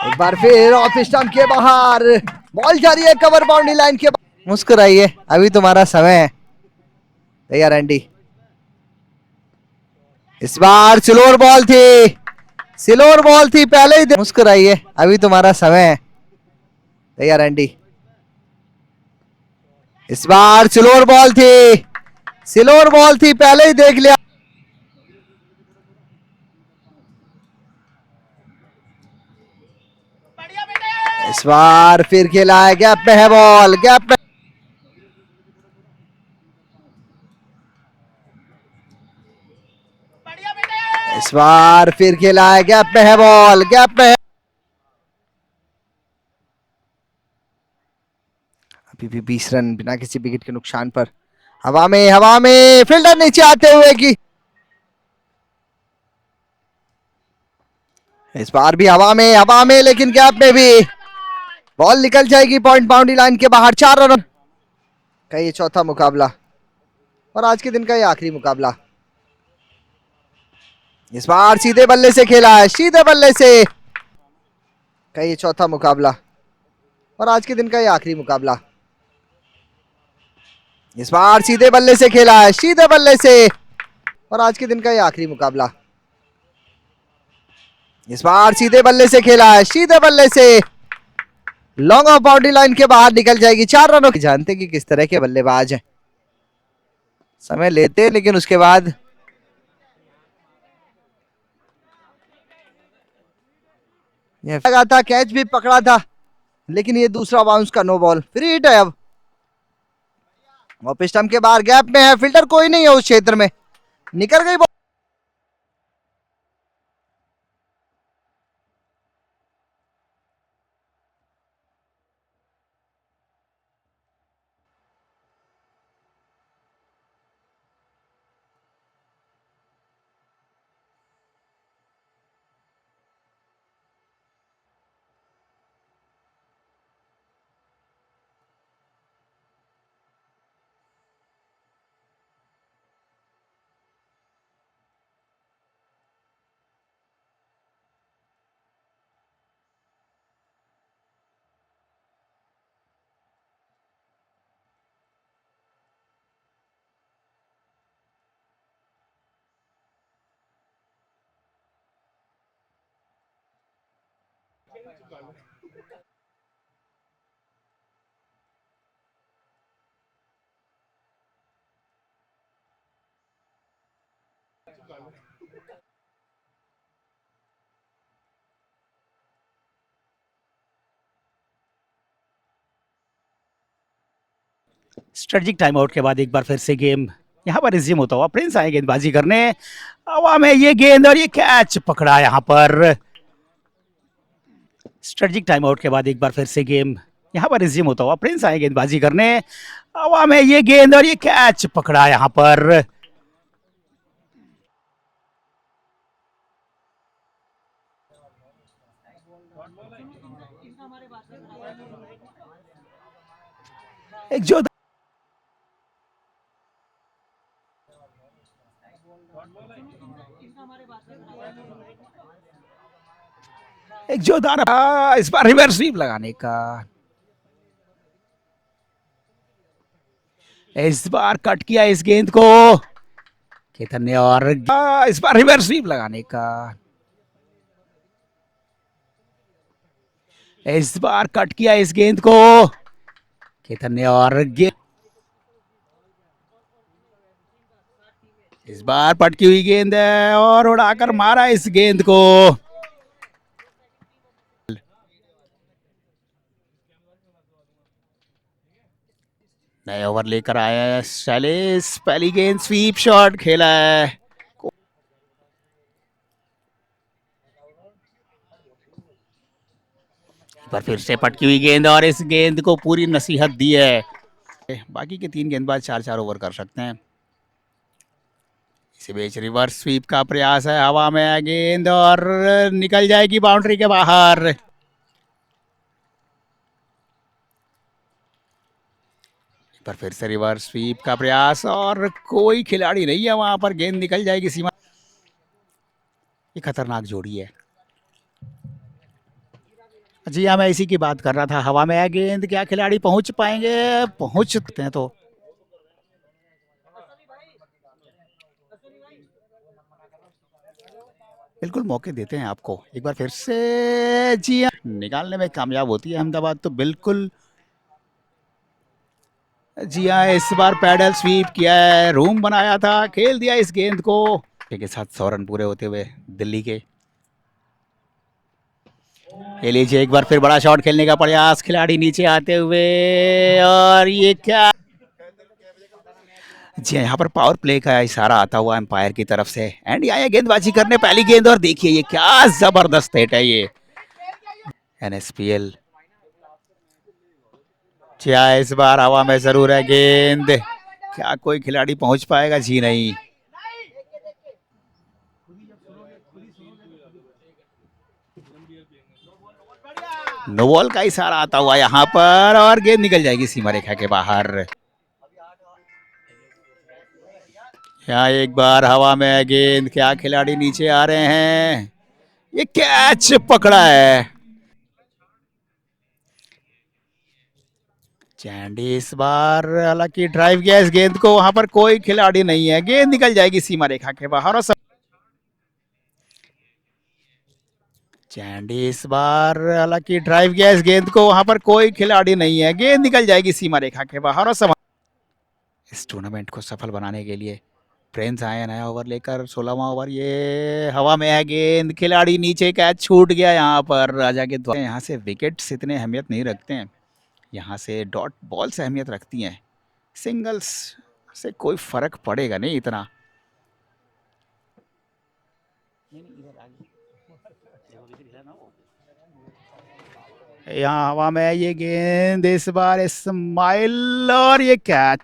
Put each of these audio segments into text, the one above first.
एक बार फिर off stump के बाहर बॉल जा रही है कवर बाउंड्री लाइन के बाहर। मुस्कुराइए, अभी तुम्हारा समय है। तैयार एंडी। इस बार स्लोअर बॉल थी, स्लोअर बॉल थी पहले ही। मुस्कुराइए, अभी तुम्हारा समय है। तैयार एंडी। इस बार स्लोअर बॉल थी, स्लोअर बॉल थी पहले ही देख लिया। इस बार फिर खेला है, गैप में है बॉल, गैप में। इस बार फिर खेला है, गैप में है बॉल, गैप में है। अभी भी 20 रन बिना किसी विकेट के नुकसान पर। हवा में फील्डर नीचे आते हुए की। इस बार भी हवा में लेकिन गैप में भी बॉल निकल जाएगी पॉइंट बाउंड्री लाइन के बाहर। 4 रन का ये चौथा मुकाबला और आज के दिन का ये आखिरी मुकाबला। इस बार सीधे बल्ले से खेला है, सीधे बल्ले से का ये चौथा मुकाबला और आज के दिन का ये आखिरी मुकाबला। इस बार सीधे बल्ले से खेला है, सीधे बल्ले से और आज के दिन का ये आखिरी मुकाबला। इस बार सीधे बल्ले से खेला है, सीधे बल्ले से लॉन्ग ऑफ बाउंड्री लाइन के बाहर निकल जाएगी। 4 रनों की। जानते कि किस तरह के बल्लेबाज हैं, समय लेते लेकिन उसके बाद लगा था, कैच भी पकड़ा था लेकिन ये दूसरा बाउंस का नो बॉल। फ्री हिट है। अब ऑफ स्टंप के बाहर गैप में है, फील्डर कोई नहीं है उस क्षेत्र में, निकल गई बॉल। स्ट्रेटजिक टाइम आउट के बाद एक बार फिर से गेम यहाँ पर रिज्यूम होता हुआ। प्रिंस आए गेंदबाजी करने, हवा में ये गेंद और ये कैच पकड़ा यहाँ पर। स्ट्रेटजिक टाइम आउट के बाद एक बार फिर से गेम यहाँ पर रिज्यूम होता हुआ। प्रिंस आए गेंदबाजी करने, हवा में ये गेंद और ये कैच पकड़ा यहाँ पर। एक जोरदार इस बार रिवर्स स्वीप लगाने का। इस बार कट किया इस गेंद को केतन ने और इस बार रिवर्स स्वीप लगाने का। इस बार कट किया इस गेंद को केतन ने और इस बार पटकी हुई गेंद है और उड़ाकर मारा इस गेंद को। नए ओवर लेकर आया है शैलेश, पहली गेंद स्वीप शॉट खेला है। पर फिर से पटकी हुई गेंद और इस गेंद को पूरी नसीहत दी है। बाकी के 3 गेंदबाज 4-4 ओवर कर सकते हैं। इसी बीच रिवर्स स्वीप का प्रयास है, हवा में है गेंद और निकल जाएगी बाउंड्री के बाहर। पर फिर से रिवर्स स्वीप का प्रयास और कोई खिलाड़ी नहीं है वहां पर, गेंद निकल जाएगी सीमा। ये खतरनाक जोड़ी है। जी हाँ, मैं इसी की बात कर रहा था। हवा में है गेंद, क्या खिलाड़ी पहुंच पाएंगे? पहुंच सकते हैं तो बिल्कुल मौके देते हैं आपको। एक बार फिर से जी हाँ, निकालने में कामयाब होती है अहमदाबाद तो बिल्कुल। जी हाँ, इस बार पैडल स्वीप किया है, रूम बनाया था, खेल दिया इस गेंद को के साथ 100 रन पूरे होते हुए दिल्ली के। ये लीजिए एक बार फिर बड़ा शॉट खेलने का प्रयास, खिलाड़ी नीचे आते हुए, और ये क्या? जी यहाँ पर पावर प्ले का इशारा आता हुआ एम्पायर की तरफ से, एंड आया गेंदबाजी करने पहली गेंद, और देखिए ये क्या जबरदस्त हिट है ये। एनएसपीएल इस बार हवा में जरूर है गेंद, क्या कोई खिलाड़ी पहुंच पाएगा? जी नहीं। नो बॉल का इशारा आता हुआ यहाँ पर, और गेंद निकल जाएगी सीमा रेखा के बाहर। यहाँ एक बार हवा में है गेंद, क्या खिलाड़ी नीचे आ रहे हैं? ये कैच पकड़ा है। चैंडी इस बार हालांकि ड्राइव किया इस गेंद को, वहां पर कोई खिलाड़ी नहीं है, गेंद निकल जाएगी सीमा रेखा के बाहर। और चैंडी इस बार हालांकि ड्राइव किया इस गेंद को, वहां पर कोई खिलाड़ी नहीं है, गेंद निकल जाएगी सीमा रेखा के बाहर। और इस टूर्नामेंट को सफल बनाने के लिए प्रिंस आए नया ओवर लेकर, 16वां ओवर। ये हवा में है गेंद, खिलाड़ी नीचे, कैच छूट गया यहाँ पर राजा के द्वारा। यहाँ से विकेट्स इतने अहमियत नहीं रखते हैं, यहाँ से डॉट बॉल से अहमियत रखती हैं। सिंगल्स से कोई फर्क पड़ेगा नहीं इतना। यहाँ हवा में है ये गेंद, इस बार स्माइल, और ये कैच।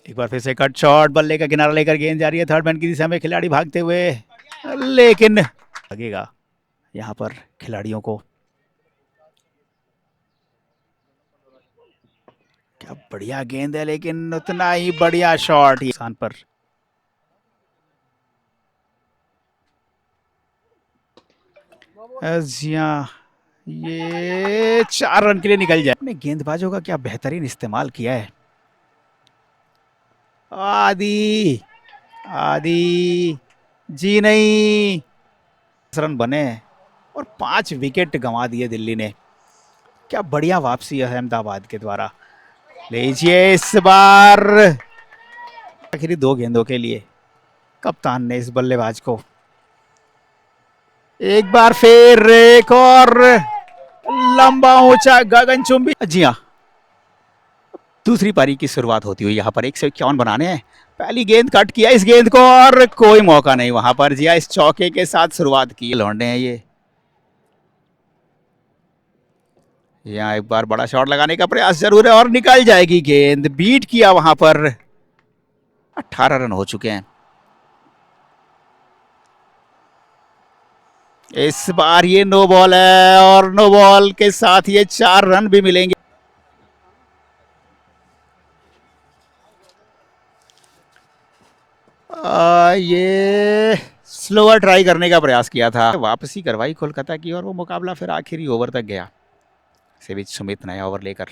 एक बार फिर से कट शॉट, बल्ले का किनारा लेकर गेंद जा रही है थर्ड मैन की दिशा में, खिलाड़ी भागते हुए, लेकिन लगेगा यहाँ पर खिलाड़ियों को। क्या बढ़िया गेंद है, लेकिन उतना ही बढ़िया शॉट स्थान पर। ये 4 रन के लिए निकल जाए। अपने गेंदबाजों का क्या बेहतरीन इस्तेमाल किया है। आदि आदि जी नहीं, 10 रन बने और 5 विकेट गंवा दिए दिल्ली ने। क्या बढ़िया वापसी है अहमदाबाद के द्वारा। लीजिए इस बार आखिरी 2 गेंदों के लिए कप्तान ने इस बल्लेबाज को एक बार फिर एक और लंबा ऊंचा गगनचुंबी। जी हाँ, दूसरी पारी की शुरुआत होती हुई यहाँ पर 151 बनाने हैं। पहली गेंद कट किया इस गेंद को, और कोई मौका नहीं वहां पर। जी हाँ, इस चौके के साथ शुरुआत की लौंडे हैं ये। यहाँ एक बार बड़ा शॉट लगाने का प्रयास जरूर है, और निकल जाएगी गेंद, बीट किया वहां पर। 18 रन हो चुके हैं। इस बार ये नो बॉल है, और नो बॉल के साथ ये 4 रन भी मिलेंगे। ये स्लोअर ट्राई करने का प्रयास किया था, वापसी करवाई कोलकाता की, और वो मुकाबला फिर आखिरी ओवर तक गया। से बीच सुमित नया ओवर लेकर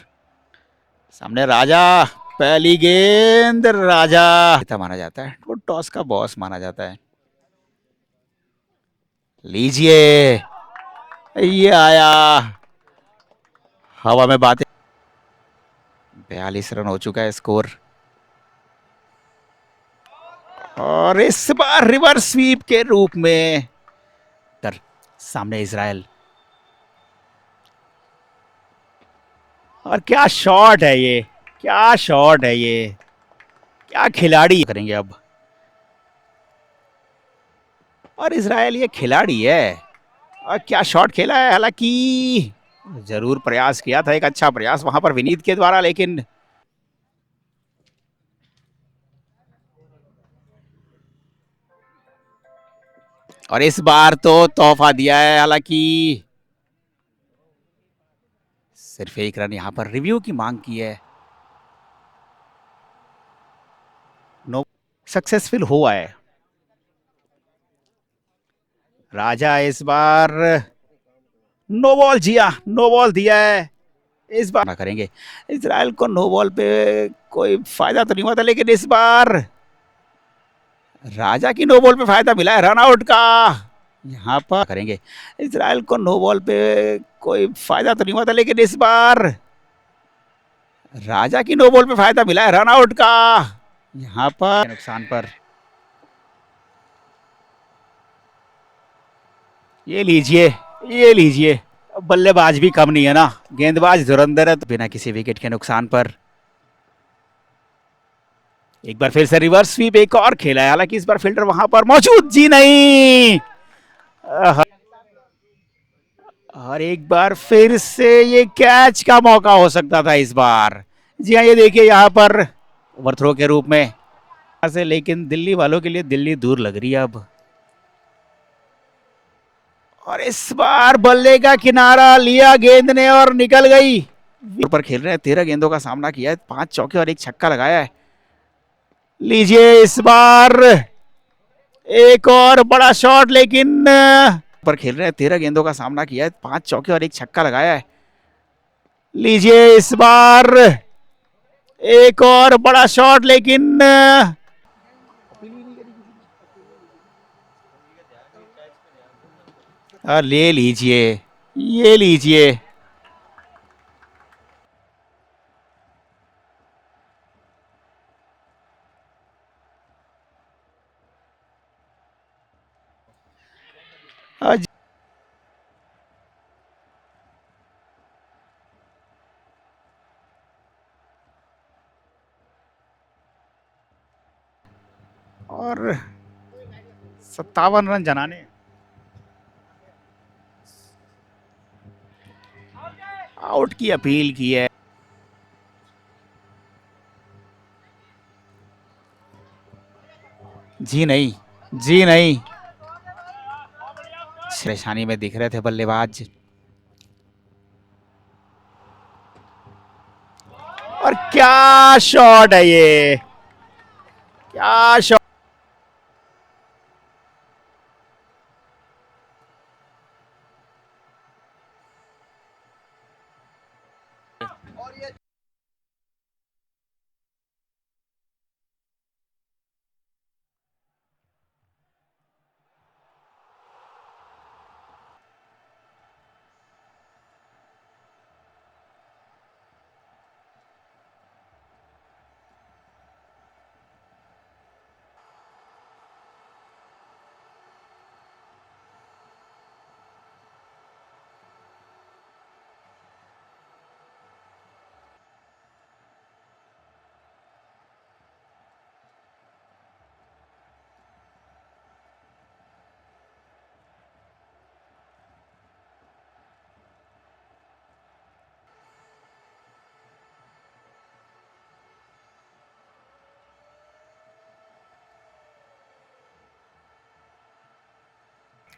सामने, राजा पहली गेंद, राजा माना जाता है, वो टॉस का बॉस माना जाता है। लीजिए ये आया हवा में बातें। 42 रन हो चुका है स्कोर, और इस बार रिवर्स स्वीप के रूप में सामने इजराइल। और क्या शॉट है ये, क्या शॉट है ये, क्या खिलाड़ी करेंगे अब। और इजराइल ये खिलाड़ी है, और क्या शॉट खेला है। हालांकि जरूर प्रयास किया था, एक अच्छा प्रयास वहां पर विनीत के द्वारा, लेकिन और इस बार तो तोहफा दिया है। हालांकि सिर्फ एक रन यहाँ पर रिव्यू की मांग की है। नो सक्सेसफुल हुआ है। राजा इस बार नो बॉल नो बॉल दिया है। इस बार ना करेंगे, इजराइल को नो बॉल पे कोई फायदा तो नहीं हुआ था, लेकिन इस बार राजा की नो बॉल पे फायदा मिला है रन आउट का। यहाँ पर करेंगे, इजराइल को नो बॉल पे कोई फायदा तो नहीं हुआ था, लेकिन इस बार राजा की नो बॉल पे फायदा मिला है रन आउट का। यहाँ पर नुकसान पर ये लीजिए, बल्लेबाज भी कम नहीं है ना, गेंदबाज धुरंधर है। तो बिना किसी विकेट के नुकसान पर एक बार फिर से रिवर्स स्वीप एक और खेला है, हालांकि इस बार फील्डर वहां पर मौजूद जी नहीं। और एक बार फिर से ये कैच का मौका हो सकता था इस बार। जी हाँ, ये देखिए यहाँ पर ओवरथ्रो के रूप में से, लेकिन दिल्ली वालों के लिए दिल्ली दूर लग रही है अब। और इस बार बल्ले का किनारा लिया गेंद ने और निकल गई। पर खेल रहे हैं, 13 गेंदों का सामना किया है, 5 चौके और 1 छक्का लगाया है। लीजिए इस बार एक और बड़ा शॉट, लेकिन पर खेल रहे हैं, 13 गेंदों का सामना किया है, 5 चौके और 1 छक्का लगाया है। लीजिए इस बार एक और बड़ा शॉट, लेकिन ले लीजिए, ये लीजिए। और 57 रन जनाने आउट की अपील की है। जी नहीं, परेशानी में दिख रहे थे बल्लेबाज। और क्या शॉट है ये, क्या शॉट।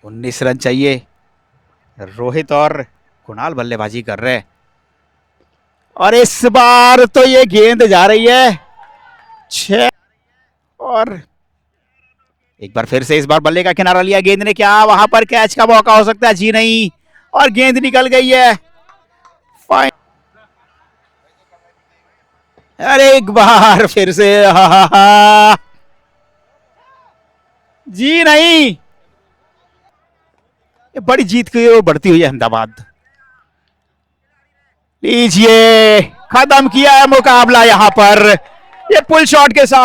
उन्नीस रन चाहिए। रोहित और कुणाल बल्लेबाजी कर रहे हैं, और इस बार तो ये गेंद जा रही है 6। और एक बार फिर से इस बार बल्ले का किनारा लिया गेंद ने, क्या वहां पर कैच का मौका हो सकता है? जी नहीं, और गेंद निकल गई है। अरे एक बार फिर से जी नहीं, ये बड़ी जीत की ओर बढ़ती हुई है अहमदाबाद। लीजिए, खत्म किया है मुकाबला यहाँ पर, ये पुल शॉट के साथ।